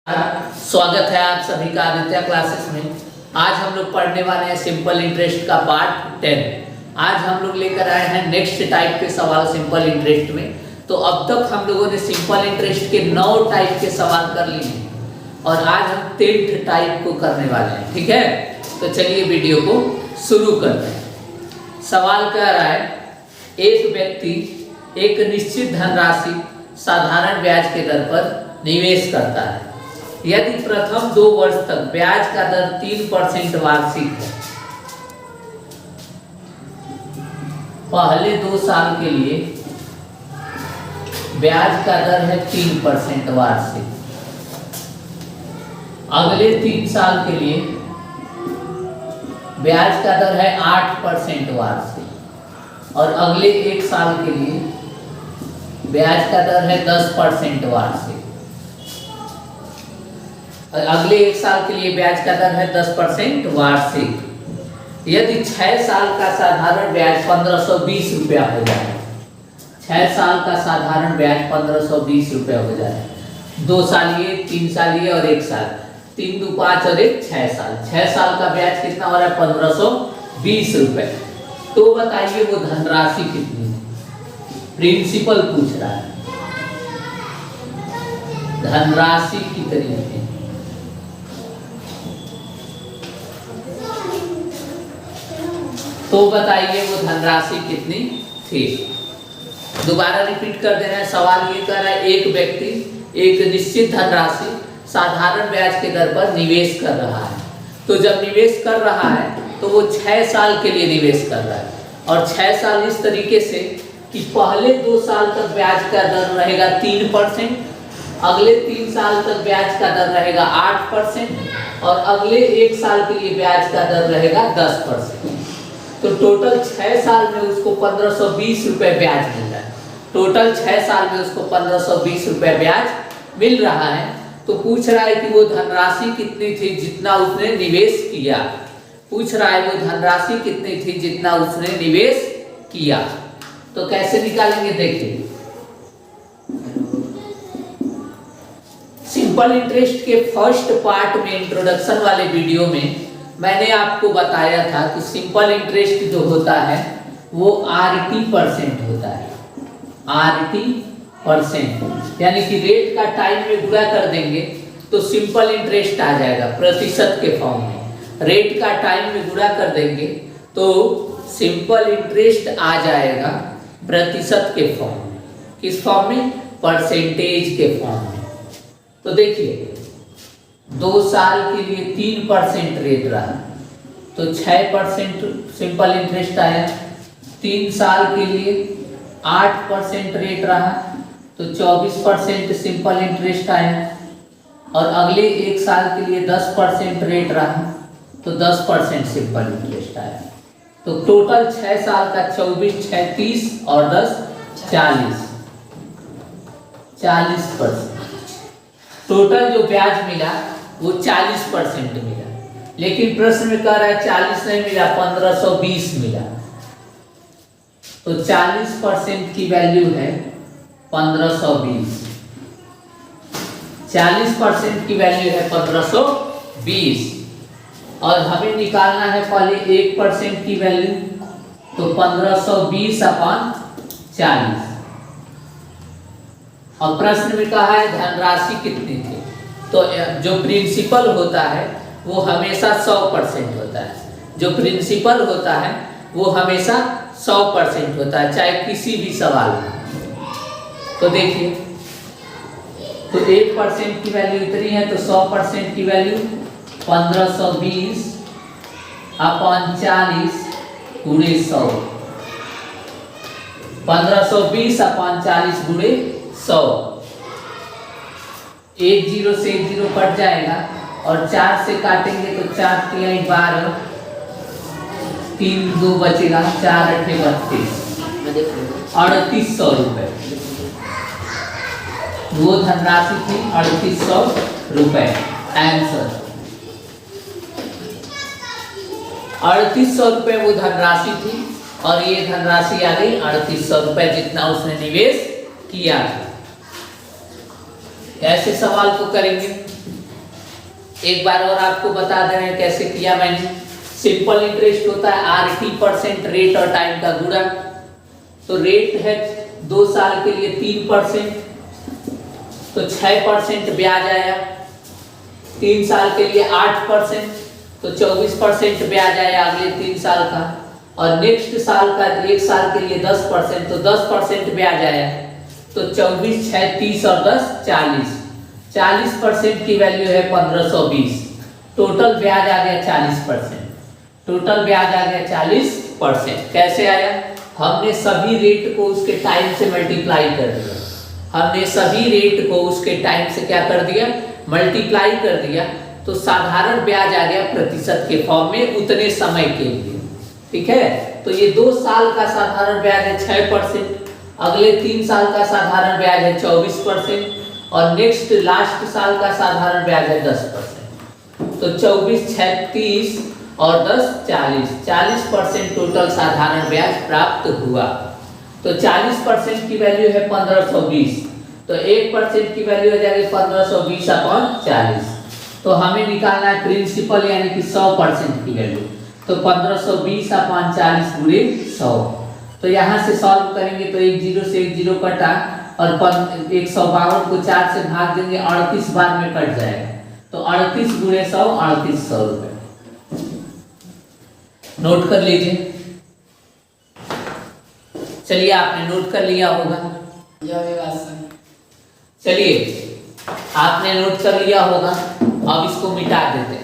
स्वागत है आप सभी का आदित्य क्लासेस में। आज हम लोग पढ़ने वाले हैं सिंपल इंटरेस्ट का पार्ट 10। आज हम लोग लेकर आए हैं नेक्स्ट टाइप के सवाल सिंपल इंटरेस्ट में। तो अब तक हम लोगों ने सिंपल इंटरेस्ट के 9 टाइप के सवाल कर लिए हैं और आज हम 10th टाइप को करने वाले हैं। ठीक है, तो चलिए वीडियो को शुरू करते हैं। सवाल कह रहा है, एक व्यक्ति एक निश्चित धनराशि साधारण ब्याज के दर पर निवेश करता है। यदि प्रथम 2 वर्ष तक ब्याज का दर 3% वार्षिक है, पहले 2 साल के लिए ब्याज का दर है 3% वार्षिक, अगले 3 साल के लिए ब्याज का दर है 8% वार्षिक और अगले 1 साल के लिए ब्याज का दर है 10% वार्षिक। अगले 1 साल के लिए ब्याज का दर है 10% वार्षिक। यदि 6 साल का साधारण ब्याज 1520 रुपया हो जाए, 6 साल का साधारण ब्याज 1520 रुपया हो जाए, 2 साल ये, 3 साल ये और 1 साल, 3 2 5 और 1 6 साल, 6 साल का ब्याज कितना हो रहा है? 1520 रुपए। तो बताइए वो धनराशि कितनी है? प्रिंसिपल पूछ रहा है, धनराशि कितनी है? तो बताइए वो धनराशि कितनी थी? दोबारा रिपीट कर दे रहे हैं। सवाल ये कर रहा है, एक व्यक्ति एक निश्चित धनराशि साधारण ब्याज के दर पर निवेश कर रहा है। तो जब निवेश कर रहा है तो वो 6 साल के लिए निवेश कर रहा है और 6 साल इस तरीके से कि पहले 2 साल तक ब्याज का दर रहेगा 3%, अगले 3 साल तक ब्याज का दर रहेगा 8% और अगले 1 साल के लिए ब्याज का दर रहेगा 10%। तो टोटल 6 साल में उसको 1520 रुपए ब्याज मिल रहा है। टोटल 6 साल में उसको 1520 रुपए ब्याज मिल रहा है। तो पूछ रहा है कि वो धनराशि कितनी थी जितना उसने निवेश किया। पूछ रहा है वो धनराशि कितनी थी जितना उसने निवेश किया। तो कैसे निकालेंगे देखिए। सिंपल इंटरेस्ट के फर्स्ट पार्ट में इंट्रोडक्शन वाले वीडियो में मैंने आपको बताया था कि सिंपल इंटरेस्ट जो होता है वो RT% होता है। RT%, यानी कि रेट का टाइम में गुणा कर देंगे तो सिंपल इंटरेस्ट आ जाएगा प्रतिशत के फॉर्म में। रेट का टाइम में गुणा कर देंगे तो सिंपल इंटरेस्ट आ जाएगा प्रतिशत के फॉर्म में। किस फॉर्म में? परसेंटेज के फॉर्म में। तो देखिए 2 साल के लिए 3% रेट रहा तो 6% सिंपल इंटरेस्ट आया। 3 साल के लिए 8% रेट रहा तो 24% सिंपल इंटरेस्ट आया और अगले 1 साल के लिए 10% रेट रहा तो 10% सिंपल इंटरेस्ट आया। तो टोटल 6 साल का 24 6 30 और 10 40% टोटल जो ब्याज मिला वो 40% मिला। लेकिन प्रश्न में कह रहा है 40 नहीं मिला, 1520 मिला। तो 40% की वैल्यू है 1520। 40% की वैल्यू है 1520 और हमें निकालना है पहले 1% की वैल्यू। तो 1520/40 और प्रश्न में कहा है धनराशि कितनी थी। तो जो प्रिंसिपल होता है वो हमेशा 100% होता है। जो प्रिंसिपल होता है वो हमेशा 100% होता है, चाहे किसी भी सवाल में। तो देखिए, तो 1% की वैल्यू इतनी है तो 100% की वैल्यू 1520/40 गुणे 100। 1520/40 गुणे 100। 1 0 से 1 0 कट जाएगा और 4 से काटेंगे तो 4 3 12, 3 2 बचेगा, 4 8 32, 3800 रुपए। वो धनराशि थी 3800 रुपए। आंसर 3800 रुपए वो धनराशि थी और ये धनराशि आ गई 3800 रुपए जितना उसने निवेश किया था। ऐसे सवाल को करेंगे। एक बार और आपको बता दे रहे हैं कैसे किया मैंने। सिंपल इंटरेस्ट होता है RT% रेट और टाइम का गुणा। तो रेट है 2 साल के लिए 3%, तो 6% ब्याज आया। 3 साल के लिए 8%, तो 24% ब्याज आया अगले 3 साल का। और नेक्स्ट साल का 1 साल के लिए 10%, तो 10% ब्याज आया। तो 24, 6, 30 और 10 40। 40% की वैल्यू है 1520। टोटल ब्याज आ गया 40%। टोटल ब्याज आ गया 40%। कैसे आया? हमने सभी रेट को उसके टाइम से मल्टीप्लाई कर दिया। हमने सभी रेट को उसके टाइम से क्या कर दिया? मल्टीप्लाई कर दिया। तो साधारण ब्याज आ गया प्रतिशत के फॉर्म में उतने समय के लिए। ठीक है, तो ये 2 साल का साधारण ब्याज है 6%, अगले 3 साल का साधारण ब्याज है 24% और नेक्स्ट लास्ट साल का साधारण ब्याज है 10%। तो 24, 6, 30 और 10 40। 40% टोटल साधारण ब्याज प्राप्त हुआ। तो 40% की वैल्यू है 1520, तो 1% की वैल्यू हो जाएगी 1520/40। तो हमें निकालना है प्रिंसिपल यानी कि 100% की वैल्यू। तो 1520/40 गुणे 100। तो यहाँ से सॉल्व करेंगे तो 1 0 से 1 0 कटा और 152 को 4 से भाग देंगे 38 बार में कट जाएगा। तो 38 गुणे 100 3800 रुपए। नोट कर लीजिए। चलिए आपने नोट कर लिया होगा। चलिए आपने नोट कर लिया होगा। अब इसको मिटा देते हैं।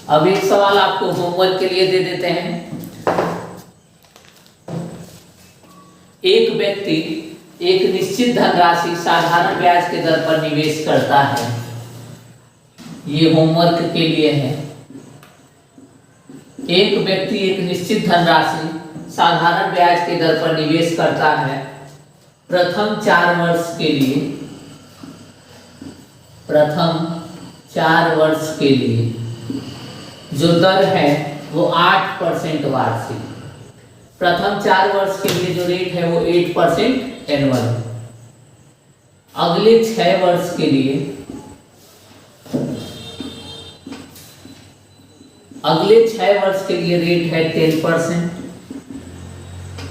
अब एक सवाल आपको होमवर्क के लिए दे देते हैं। एक व्यक्ति एक निश्चित धनराशि साधारण ब्याज के दर पर निवेश करता है। ये होमवर्क के लिए है। एक व्यक्ति एक निश्चित धनराशि साधारण ब्याज के दर पर निवेश करता है प्रथम 4 वर्ष के लिए। प्रथम 4 वर्ष के लिए जो दर है वो 8% वार्षिक। प्रथम 4 वर्ष के लिए जो रेट है वो 8% एनुअल। अगले 6 वर्ष के लिए रेट है 10%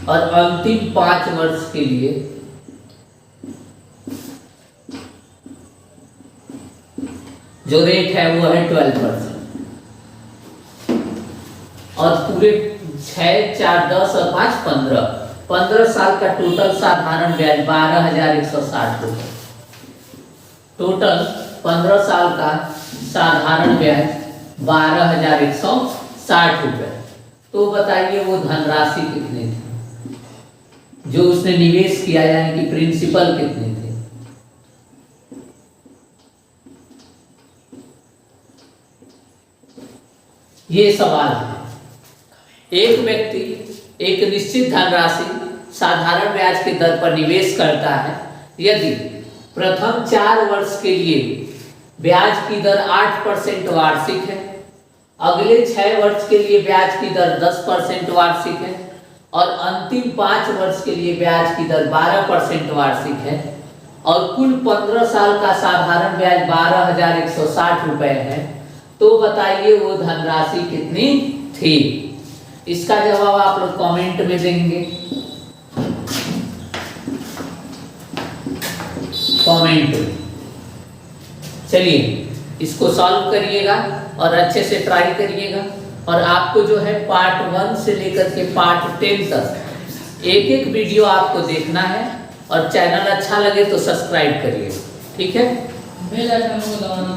और अंतिम 5 वर्ष के लिए जो रेट है वो है 12%। और पूरे 6, 4, 10 और 5 15 साल का टोटल साधारण ब्याज 12,160 रुपए। टोटल 15 साल का साधारण ब्याज 12,160 रुपए। तो बताइए वो धनराशि कितनी थी जो उसने निवेश किया, यानी कि प्रिंसिपल कितने थे? ये सवाल है। एक व्यक्ति एक निश्चित धनराशि साधारण ब्याज के दर पर निवेश करता है। यदि प्रथम 4 वर्ष के लिए ब्याज की दर 8% वार्षिक है, अगले 6 वर्ष के लिए ब्याज की दर 10% वार्षिक है और अंतिम 5 वर्ष के लिए ब्याज की दर 12% वार्षिक है और कुल 15 साल का साधारण ब्याज 12,160 रुपए है, तो बताइए वो धनराशि कितनी थी? इसका जवाब आप लोग कमेंट में देंगे। कमेंट में चलिए इसको सॉल्व करिएगा और अच्छे से ट्राई करिएगा। और आपको जो है पार्ट 1 से लेकर के पार्ट 10 तक एक वीडियो आपको देखना है और चैनल अच्छा लगे तो सब्सक्राइब करिए। ठीक है, बेल आइकन को दबाना